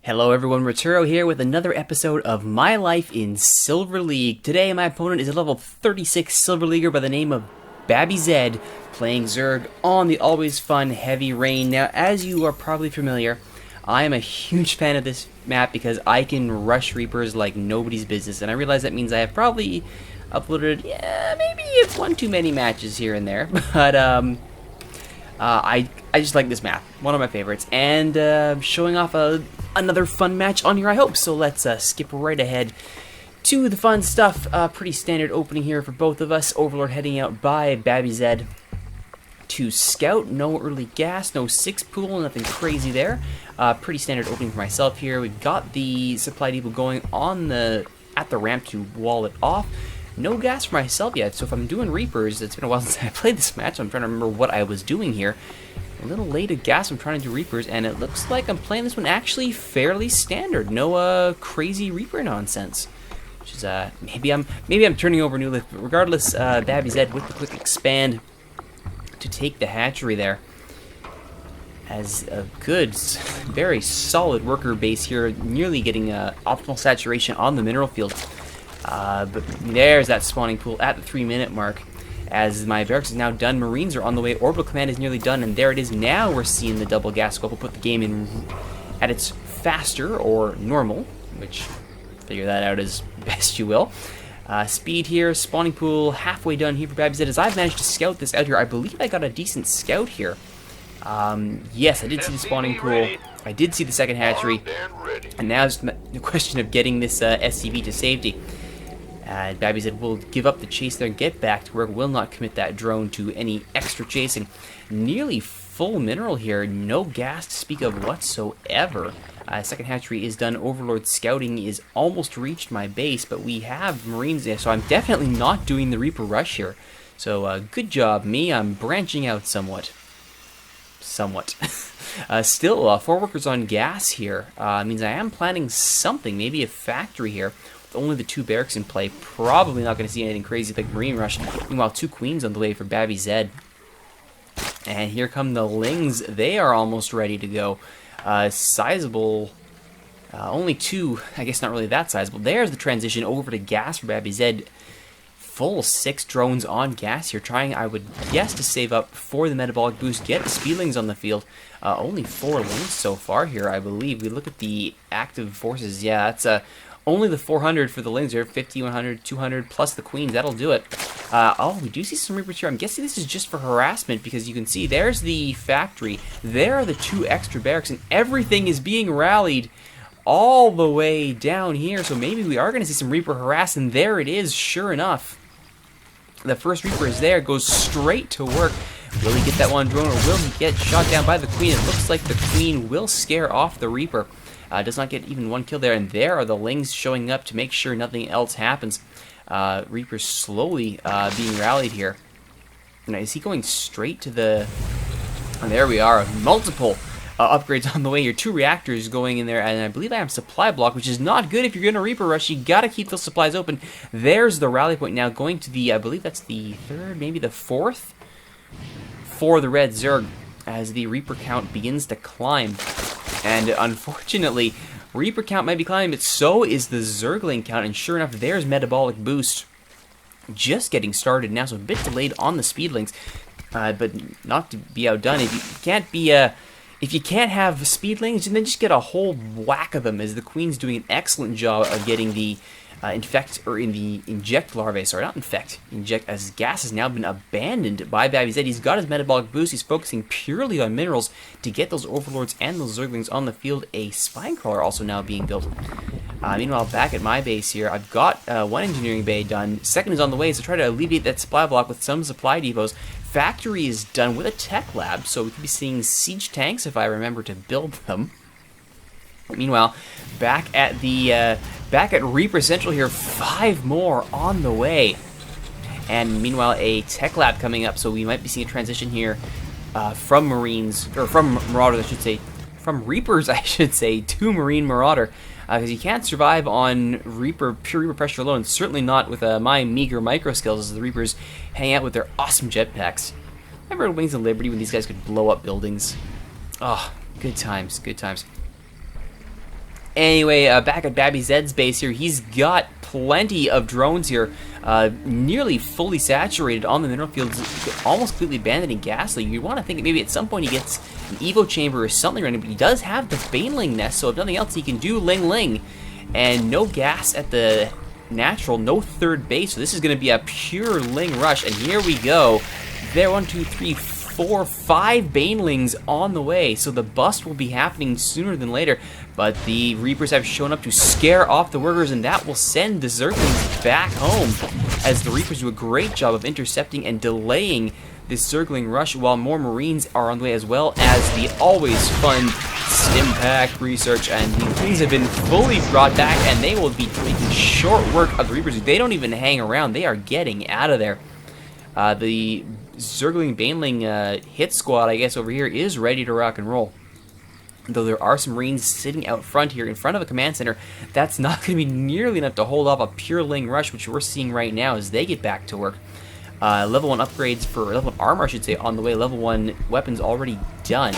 Hello everyone, Rituro here with another episode of My Life in Silver League. Today my opponent is a level 36 Silver Leaguer by the name of Babby Zed, playing Zerg on the always fun Heavy Rain. Now, as you are probably familiar, I am a huge fan of this map because I can rush Reapers like nobody's business, and I realize that means I have probably uploaded, maybe one too many matches here and there, but I just like this map, one of my favorites, and showing off another fun match on here, I hope. So let's skip right ahead to the fun stuff. Pretty standard opening here for both of us. Overlord heading out by Babby Zed to scout. No early gas, no 6 pool, nothing crazy there. Pretty standard opening for myself here. We've got the supply depot going on at the ramp to wall it off. No gas for myself yet, so if I'm doing Reapers, it's been a while since I played this match, so I'm trying to remember what I was doing here. A little late at gas, I'm trying to do Reapers, and it looks like I'm playing this one actually fairly standard. No crazy Reaper nonsense. Which is, maybe I'm turning over a new leaf, but regardless, Babby Zed with the quick expand to take the hatchery there. As a good, very solid worker base here, nearly getting optimal saturation on the mineral field. But there's that spawning pool at the 3-minute mark. As my barracks is now done, Marines are on the way, orbital command is nearly done, and there it is. Now we're seeing the double gas scope. We'll put the game in at its faster or normal, which figure that out as best you will. Speed here, spawning pool halfway done here for Babby Zed. As I've managed to scout this out here, I believe I got a decent scout here. Yes, I did see the spawning pool. I did see the second hatchery, and now it's the question of getting this SCV to safety. Babby Zed will give up the chase there and get back to work, will not commit that drone to any extra chasing. Nearly full mineral here, no gas to speak of whatsoever. Second hatchery is done, Overlord scouting is almost reached my base, but we have Marines there, so I'm definitely not doing the Reaper rush here. So good job me, I'm branching out somewhat. Still, 4 workers on gas here, means I am planning something, maybe a factory here. Only the 2 barracks in play, probably not going to see anything crazy like Marine Rush. Meanwhile, 2 queens on the way for Babby Zed. And here come the Lings. They are almost ready to go. Sizable, only 2, I guess not really that sizable. There's the transition over to gas for Babby Zed. Full 6 drones on gas here, trying, I would guess, to save up for the metabolic boost, get the speedlings on the field. Only 4 Lings so far here, I believe. We look at the active forces. Yeah, that's only the 400 for the Lings here, 50, 100, 200, plus the Queens. That'll do it. Oh, we do see some Reapers here. I'm guessing this is just for harassment, because you can see there's the factory. There are the 2 extra barracks, and everything is being rallied all the way down here. So maybe we are going to see some Reaper harass, and there it is, sure enough. The first Reaper is there, goes straight to work. Will he get that one drone, or will he get shot down by the Queen? It looks like the Queen will scare off the Reaper. Does not get even 1 kill there, and there are the Lings showing up to make sure nothing else happens. Reaper's slowly being rallied here. Now, is he going straight to the... And there we are, multiple upgrades on the way here. 2 reactors going in there, and I believe I have supply block, which is not good if you're going to Reaper rush. You got to keep those supplies open. There's the rally point now, going to the, I believe that's the 3rd, maybe the 4th, for the red Zerg, as the Reaper count begins to climb. And unfortunately, Reaper count might be climbing, but so is the Zergling count. And sure enough, there's metabolic boost just getting started now, so a bit delayed on the speedlings, but not to be outdone. If you can't have speedlings, then just get a whole whack of them. As the Queen's doing an excellent job of getting the inject larvae, sorry, not infect, inject, as gas has now been abandoned by Babby Zed. He's got his metabolic boost, he's focusing purely on minerals to get those Overlords and those Zerglings on the field. A spine crawler also now being built. Meanwhile, back at my base here, I've got 1 engineering bay done, 2nd is on the way, so try to alleviate that supply block with some supply depots. Factory is done with a tech lab, so we could be seeing siege tanks if I remember to build them. Meanwhile, back at Reaper Central here, 5 more on the way. And meanwhile, a tech lab coming up, so we might be seeing a transition here from Marines, or from Marauders, I should say, from Reapers, I should say, to Marine Marauder. Because you can't survive on pure Reaper pressure alone, certainly not with my meager micro skills as the Reapers hang out with their awesome jetpacks. Remember Wings of Liberty when these guys could blow up buildings? Oh, good times, good times. Anyway, back at Babby Zed's base here, he's got plenty of drones here, nearly fully saturated on the mineral fields, almost completely abandoning gas. You want to think that maybe at some point he gets an Evo chamber or something running, but he does have the Baneling nest, so if nothing else, he can do Ling Ling. And no gas at the natural, no third base, so this is going to be a pure Ling rush, and here we go. There, 1, 2, 3, 4, 5 Banelings on the way, so the bust will be happening sooner than later, but the Reapers have shown up to scare off the workers, and that will send the Zerglings back home, as the Reapers do a great job of intercepting and delaying this Zergling rush, while more Marines are on the way, as well as the always fun Stim-Pack research, and the things have been fully brought back, and they will be taking short work of the Reapers. They don't even hang around, they are getting out of there. The Zergling Baneling hit squad, I guess, over here is ready to rock and roll. Though there are some Marines sitting out front here in front of a command center, that's not going to be nearly enough to hold off a pure Ling rush, which we're seeing right now as they get back to work. Level 1 upgrades for level 1 armor, I should say, on the way. Level 1 weapons already done.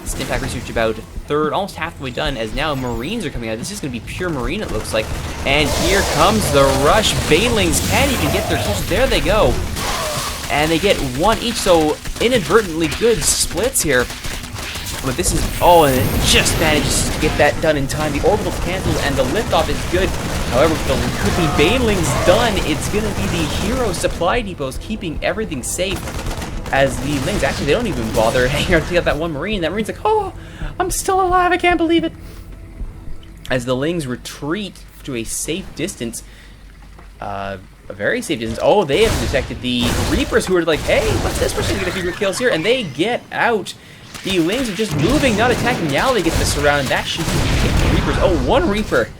Stim-Pack research about third, almost halfway done, as now Marines are coming out. This is going to be pure Marine, it looks like. And here comes the rush. Banelings can't even get their kills. There they go. And they get one each, so inadvertently good splits here. But this is, oh, and it just manages to get that done in time. The orbital's canceled, and the liftoff is good. However, with the could be Banelings done, it's going to be the hero supply depots keeping everything safe. As the Lings, actually, they don't even bother hanging out to get that one Marine. That Marine's like, oh, I'm still alive, I can't believe it. As the Lings retreat to a safe distance, a very safe distance. Oh, they have detected the Reapers, who are like, hey, what's this person get a few kills here? And they get out. The Lings are just moving, not attacking. Now they get the surround. That should hit the Reapers. Oh, one Reaper.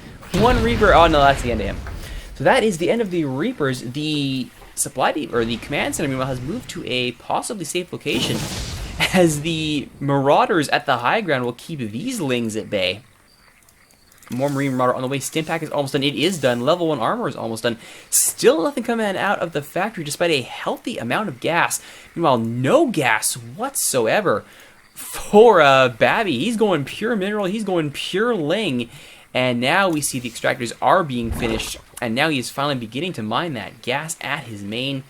One Reaper. Oh, no, that's the end of him. So that is the end of the Reapers. The supply depot, or the command center, meanwhile, has moved to a possibly safe location, as the Marauders at the high ground will keep these Lings at bay. More Marine Marauder on the way. Stim-Pack is almost done. It is done. Level 1 armor is almost done. Still nothing coming out of the factory despite a healthy amount of gas. Meanwhile, no gas whatsoever for Babby. He's going pure mineral. He's going pure Ling. And now we see the extractors are being finished. And now he is finally beginning to mine that gas at his main.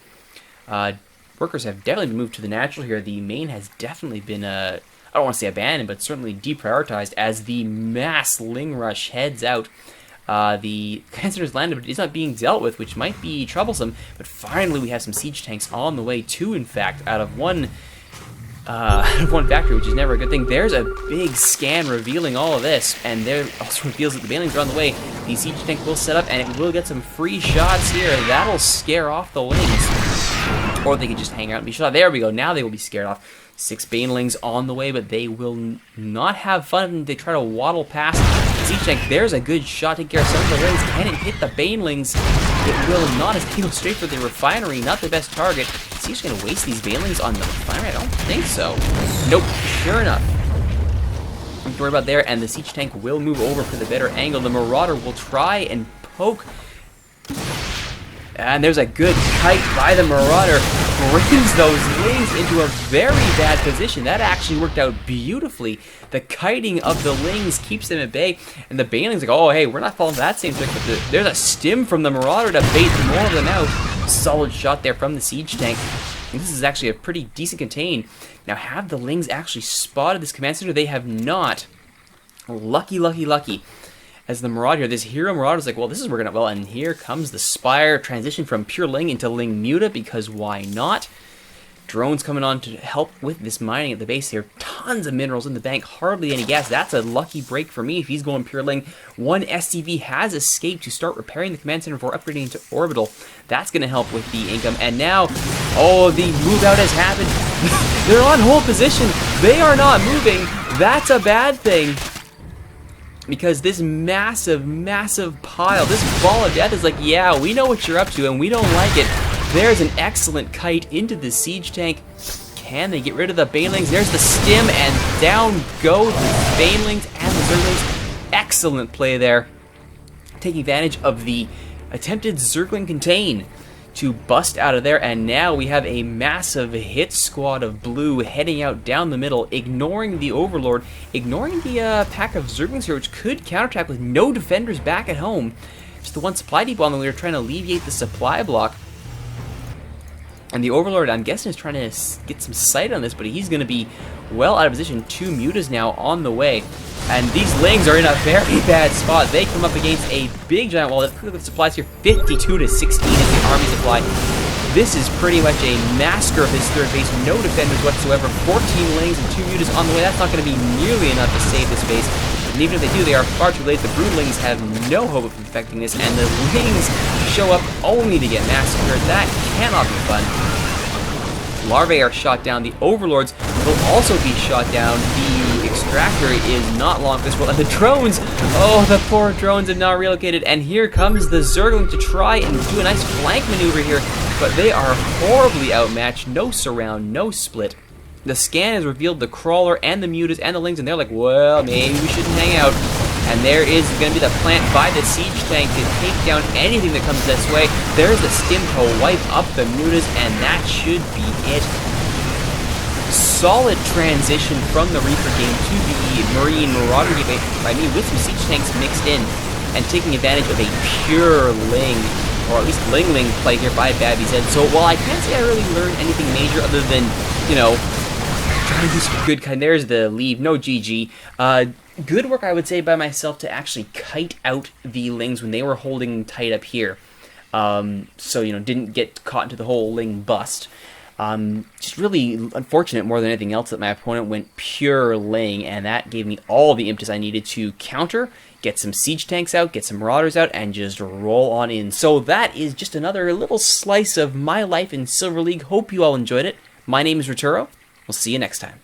Workers have definitely been moved to the natural here. The main has definitely been I don't want to say abandoned, but certainly deprioritized as the mass Ling rush heads out. The command center's landed, but it's not being dealt with, which might be troublesome. But finally, we have some siege tanks on the way. Two, in fact, out of one factory, which is never a good thing. There's a big scan revealing all of this, and there also reveals that the Banelings are on the way. The siege tank will set up, and it will get some free shots here. That'll scare off the Lings. Or they could just hang out and be shot. There we go. Now they will be scared off. 6 Banelings on the way, but they will not have fun. They try to waddle past the siege tank. There's a good shot. Take care of some of the Lings. Can it hit the Banelings? It will not, as they go straight for the refinery. Not the best target. Is he just going to waste these Banelings on the refinery? I don't think so. Nope. Sure enough. Don't worry about there, and the siege tank will move over for the better angle. The Marauder will try and poke. And there's a good kite by the Marauder. Brings those Lings into a very bad position. That actually worked out beautifully. The kiting of the Lings keeps them at bay. And the Banelings like, oh, hey, we're not falling for that same trick. But there's a stim from the Marauder to bait more of them out. Solid shot there from the siege tank. And this is actually a pretty decent contain. Now, have the Lings actually spotted this command center? They have not. Lucky, lucky, lucky. As the Marauder, this hero Marauder is like, well, this is working out well, and here comes the Spire, transition from pure Ling into Ling Muta, because why not? Drones coming on to help with this mining at the base here. Tons of minerals in the bank, hardly any gas. That's a lucky break for me if he's going pure Ling. One SCV has escaped to start repairing the command center before upgrading into orbital. That's going to help with the income. And now, oh, the move out has happened. They're on hold position. They are not moving. That's a bad thing. Because this massive, massive pile, this ball of death is like, yeah, we know what you're up to, and we don't like it. There's an excellent kite into the siege tank. Can they get rid of the Banelings? There's the stim, and down go the Banelings and the Zerglings. Excellent play there. Taking advantage of the attempted Zergling contain. to bust out of there, and now we have a massive hit squad of blue heading out down the middle, ignoring the Overlord, ignoring the pack of Zerglings here, which could counterattack with no defenders back at home. Just the one supply depot on them. We were trying to alleviate the supply block. And the Overlord, I'm guessing, is trying to get some sight on this, but he's going to be well out of position. 2 mutas now on the way. And these Lings are in a very bad spot. They come up against a big giant wall. Let's look at the supplies here. 52 to 16 is the army supply. This is pretty much a massacre of this third base. No defenders whatsoever. 14 Lings and 2 mutas on the way. That's not going to be nearly enough to save this base. And even if they do, they are far too late. The Broodlings have no hope of infecting this, and the Lings show up only to get massacred. That cannot be fun. Larvae are shot down. The Overlords will also be shot down. The Extractor is not long for this world. And the drones, oh, the poor drones have not relocated. And here comes the Zergling to try and do a nice flank maneuver here. But they are horribly outmatched. No surround, no split. The scan has revealed the Crawler and the Mutas and the Lings, and they're like, well, maybe we shouldn't hang out. And there is going to be the plant by the siege tank to take down anything that comes this way. There's the stim to wipe up the Mutas, and that should be it. Solid transition from the Reaper game to the Marine Marauder game, I mean, with some siege tanks mixed in, and taking advantage of a pure Ling, or at least Ling play here by Babby's Head. So while I can't say I really learned anything major other than, you know, trying to do some good kind. There's the leave, no GG. Good work, I would say, by myself to actually kite out the Lings when they were holding tight up here. So, you know, didn't get caught into the whole Ling bust. Just really unfortunate more than anything else that my opponent went pure Ling, and that gave me all the impetus I needed to counter, get some siege tanks out, get some marauders out, and just roll on in. So that is just another little slice of my life in Silver League. Hope you all enjoyed it. My name is Rituro. We'll see you next time.